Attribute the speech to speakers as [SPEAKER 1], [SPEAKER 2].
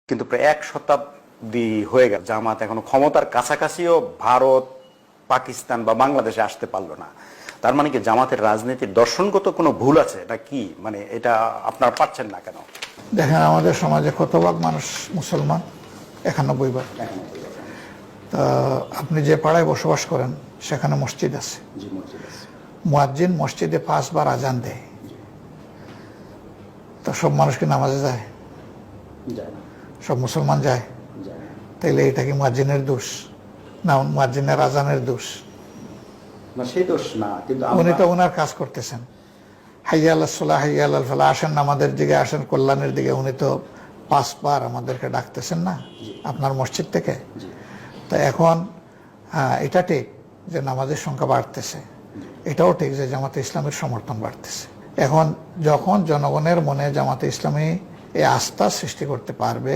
[SPEAKER 1] কিন্তু প্রায় 1 শতাব্দী হয়ে গেল জামাত এখনো ক্ষমতার কাছাকাছিও ভারত, পাকিস্তান বা বাংলাদেশে আসতে পারলো না। তার মানে কি জামাতের রাজনীতির দর্শনগত কোনো ভুল আছে, এটা কি মানে এটা আপনারা পাচ্ছেন না কেন?
[SPEAKER 2] দেখেন, আমাদের সমাজে কত ভাগ মানুষ মুসলমান? 91 ভাগ। তা আপনি যে পাড়ায় বসবাস করেন সেখানে মসজিদ আছে, মুয়াজ্জিন মসজিদে 5 বার আজান দেয়, তো সব মানুষ কি নামাজে যায়? সব মুসলমান যায়? তাইলে এটা কি মুয়াজ্জিনের দোষ না মুয়াজ্জিনের আজানের দোষ?
[SPEAKER 1] না, সেই দোষ না, কিন্তু
[SPEAKER 2] উনি তো ওনার কাজ করতেছেন। হাইয়া আলাস সালাহ, হাইয়া আলাল ফালাহ, আসেন আমাদের দিকে, আসেন কল্যাণের দিকে। উনি তো 5 বার আমাদেরকে ডাকতেছেন না আপনার মসজিদ থেকে। তো এখন এটা ঠিক যে নামাজের সংখ্যা বাড়তেছে, এটাও ঠিক যে জামাতে ইসলামের সমর্থন বাড়তেছে। এখন যখন জনগণের মনে জামাতে ইসলামী এই আস্থা সৃষ্টি করতে পারবে,